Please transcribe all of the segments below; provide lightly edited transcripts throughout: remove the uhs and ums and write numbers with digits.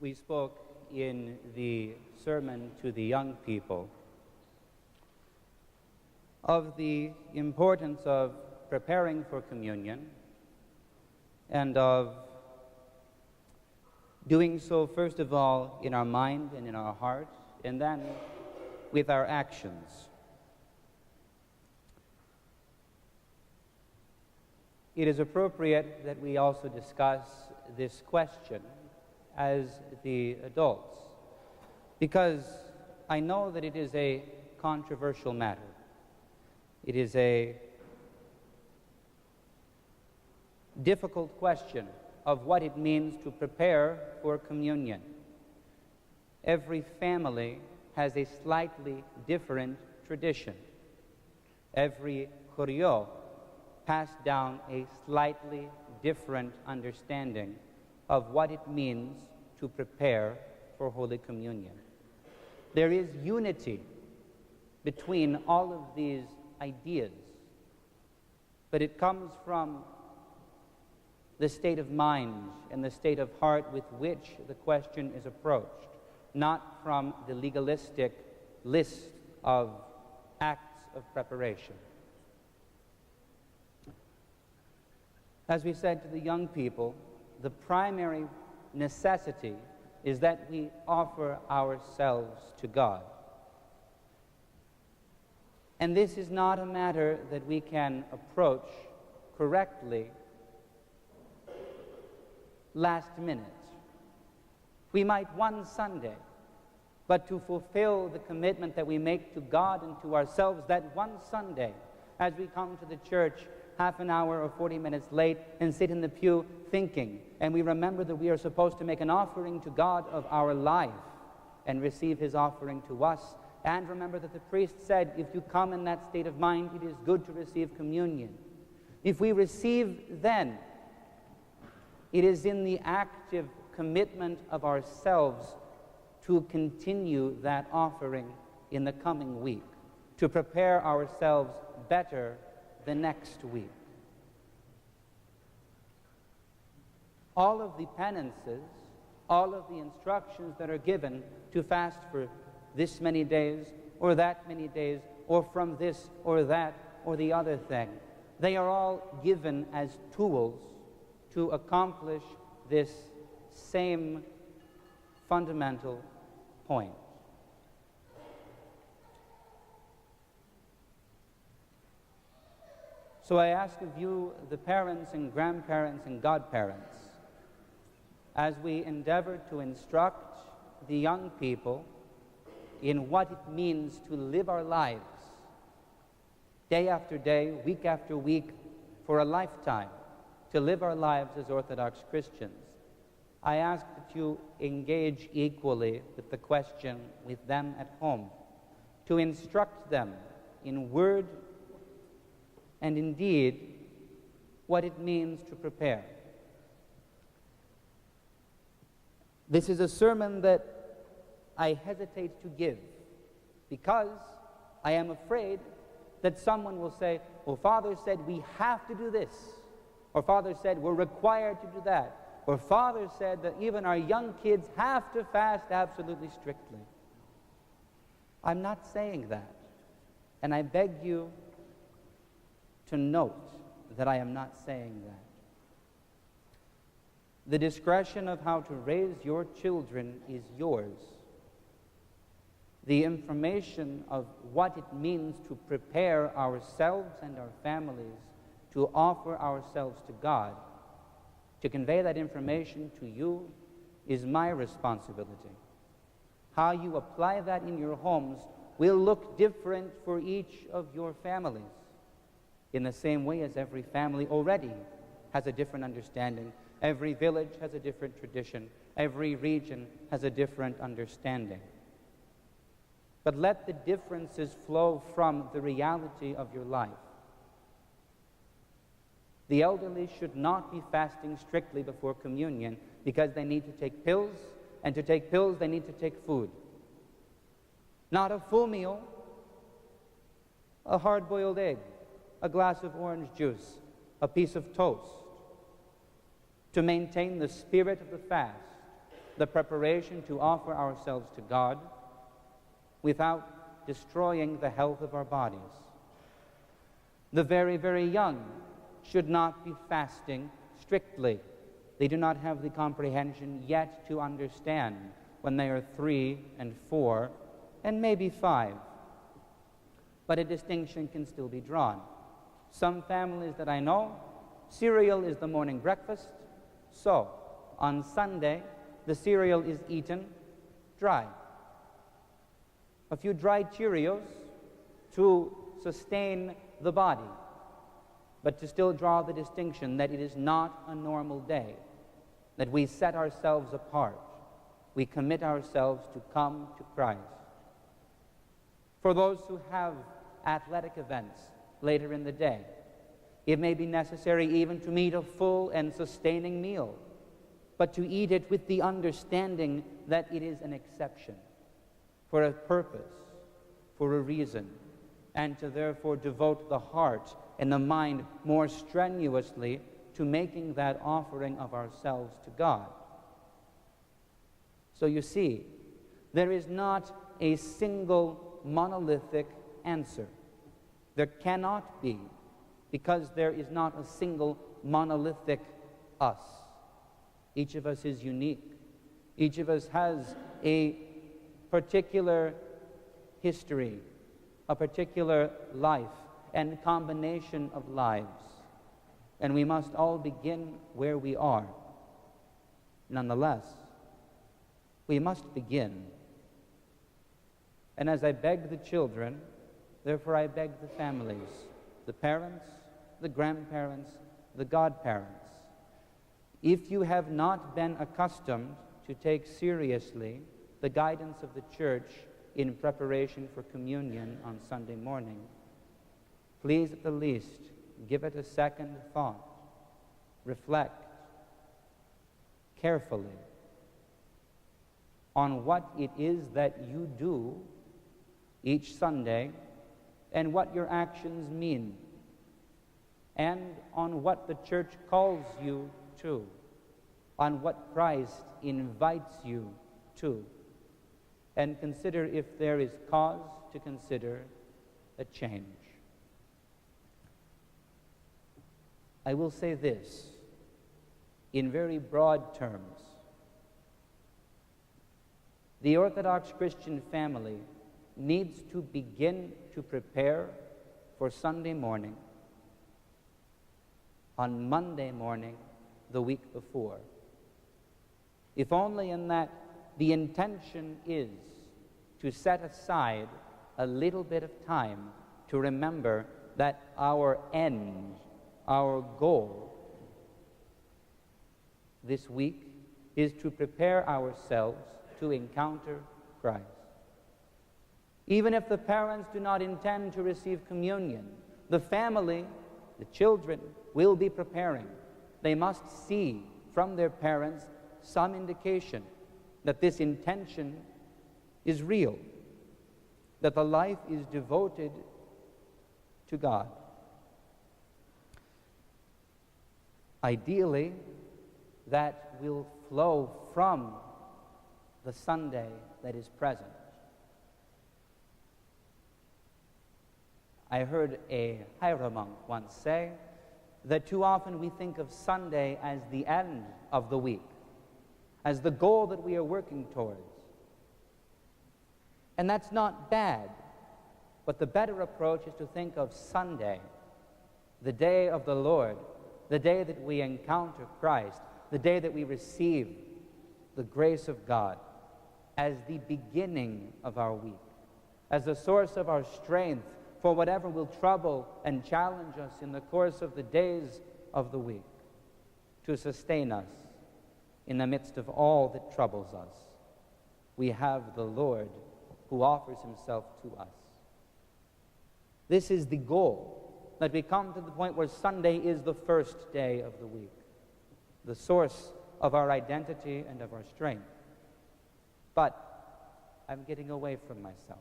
We spoke in the sermon to the young people of the importance of preparing for communion and of doing so, first of all, in our mind and in our heart, and then with our actions. It is appropriate that we also discuss this question as the adults, because I know that it is a controversial matter. It is a difficult question of what it means to prepare for communion. Every family has a slightly different tradition. Every choreo passed down a slightly different understanding of what it means to prepare for Holy Communion. There is unity between all of these ideas, but it comes from the state of mind and the state of heart with which the question is approached, not from the legalistic list of acts of preparation. As we said to the young people, the primary necessity is that we offer ourselves to God. And this is not a matter that we can approach correctly last minute. We might one Sunday, but to fulfill the commitment that we make to God and to ourselves that one Sunday, as we come to the church half an hour or 40 minutes late and sit in the pew thinking, and we remember that we are supposed to make an offering to God of our life and receive His offering to us, and remember that the priest said, if you come in that state of mind, it is good to receive communion. If we receive then, it is in the active commitment of ourselves to continue that offering in the coming week, to prepare ourselves better the next week. All of the penances, all of the instructions that are given to fast for this many days, or that many days, or from this or that or the other thing, they are all given as tools to accomplish this same fundamental point. So I ask of you, the parents and grandparents and godparents, as we endeavor to instruct the young people in what it means to live our lives day after day, week after week, for a lifetime, to live our lives as Orthodox Christians, I ask that you engage equally with the question with them at home, to instruct them in word and in deed what it means to prepare. This is a sermon that I hesitate to give because I am afraid that someone will say, well, Father said we have to do this, or Father said we're required to do that, or Father said that even our young kids have to fast absolutely strictly. I'm not saying that, and I beg you to note that I am not saying that. The discretion of how to raise your children is yours. The information of what it means to prepare ourselves and our families to offer ourselves to God, to convey that information to you, is my responsibility. How you apply that in your homes will look different for each of your families, in the same way as every family already has a different understanding. Every village has a different tradition. Every region has a different understanding. But let the differences flow from the reality of your life. The elderly should not be fasting strictly before communion because they need to take pills, and to take pills they need to take food. Not a full meal, a hard-boiled egg, a glass of orange juice, a piece of toast, to maintain the spirit of the fast the preparation to offer ourselves to God without destroying the health of our bodies. The very, very young should not be fasting strictly. They do not have the comprehension yet to understand when they are 3 and 4 and maybe 5. But a distinction can still be drawn. Some families that I know, cereal is the morning breakfast, so on Sunday the cereal is eaten dry. A few dried Cheerios to sustain the body, but to still draw the distinction that it is not a normal day, that we set ourselves apart, we commit ourselves to come to Christ. For those who have athletic events later in the day, it may be necessary even to eat a full and sustaining meal, but to eat it with the understanding that it is an exception, for a purpose, for a reason, and to therefore devote the heart and the mind more strenuously to making that offering of ourselves to God. So you see, there is not a single monolithic answer. There cannot be, because there is not a single monolithic us. Each of us is unique. Each of us has a particular history, a particular life, and combination of lives. And we must all begin where we are. Nonetheless, we must begin. And as I beg the children, therefore I beg the families, the parents, the grandparents, the godparents. If you have not been accustomed to take seriously the guidance of the church in preparation for communion on Sunday morning, please at the least give it a second thought. Reflect carefully on what it is that you do each Sunday and what your actions mean, and on what the church calls you to, on what Christ invites you to, and consider if there is cause to consider a change. I will say this in very broad terms. The Orthodox Christian family needs to begin to prepare for Sunday morning on Monday morning the week before. If only in that the intention is to set aside a little bit of time to remember that our end, our goal this week is to prepare ourselves to encounter Christ. Even if the parents do not intend to receive communion, the family, the children, will be preparing. They must see from their parents some indication that this intention is real, that the life is devoted to God. Ideally, that will flow from the Sunday that is present. I heard a hieromonk once say that too often we think of Sunday as the end of the week, as the goal that we are working towards. And that's not bad, but the better approach is to think of Sunday, the day of the Lord, the day that we encounter Christ, the day that we receive the grace of God, as the beginning of our week, as the source of our strength for whatever will trouble and challenge us in the course of the days of the week, to sustain us in the midst of all that troubles us. We have the Lord who offers himself to us. This is the goal, that we come to the point where Sunday is the first day of the week, the source of our identity and of our strength. But I'm getting away from myself.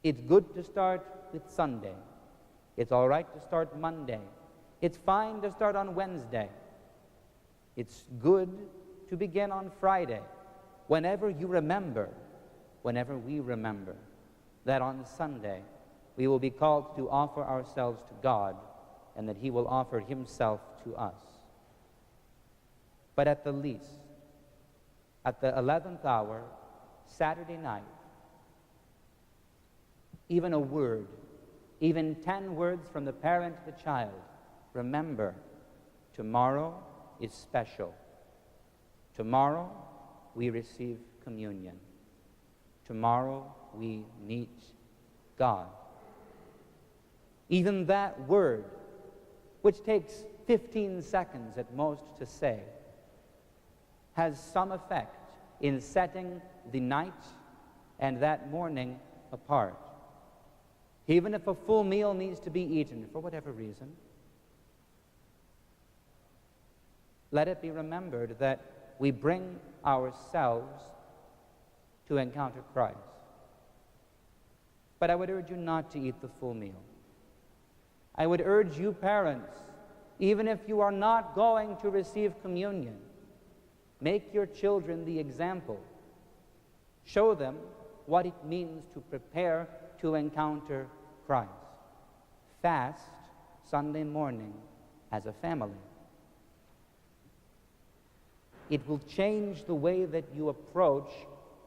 It's good to start with Sunday. It's all right to start Monday. It's fine to start on Wednesday. It's good to begin on Friday, whenever you remember, whenever we remember, that on Sunday we will be called to offer ourselves to God and that He will offer Himself to us. But at the least, at the 11th hour, Saturday night, even a word, even 10 words from the parent to the child, remember, tomorrow is special. Tomorrow we receive communion. Tomorrow we meet God. Even that word, which takes 15 seconds at most to say, has some effect in setting the night and that morning apart. Even if a full meal needs to be eaten for whatever reason, let it be remembered that we bring ourselves to encounter Christ. But I would urge you not to eat the full meal. I would urge you parents, even if you are not going to receive communion, make your children the example. Show them what it means to prepare to encounter Christ. Fast Sunday morning as a family. It will change the way that you approach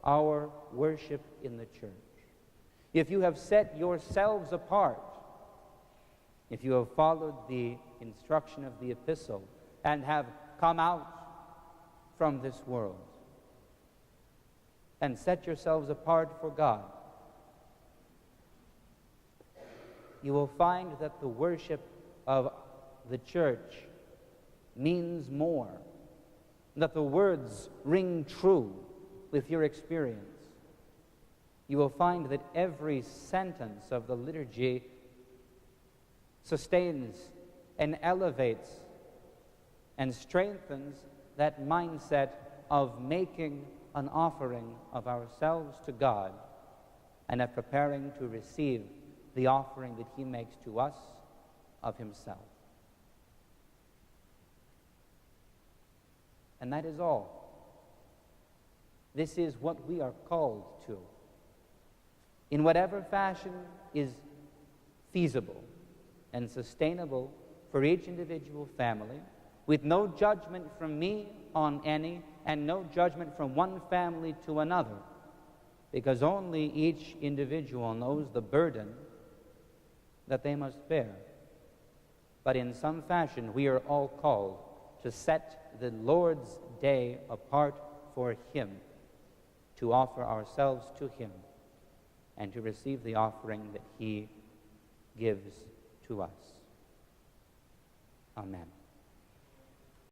our worship in the church. If you have set yourselves apart, if you have followed the instruction of the epistle and have come out from this world and set yourselves apart for God, you will find that the worship of the church means more, that the words ring true with your experience. You will find that every sentence of the liturgy sustains and elevates and strengthens that mindset of making an offering of ourselves to God and of preparing to receive the offering that He makes to us of Himself. And that is all. This is what we are called to. In whatever fashion is feasible and sustainable for each individual family, with no judgment from me on any, and no judgment from one family to another, because only each individual knows the burden that they must bear. But in some fashion, we are all called to set the Lord's day apart for Him, to offer ourselves to Him, and to receive the offering that He gives to us. Amen.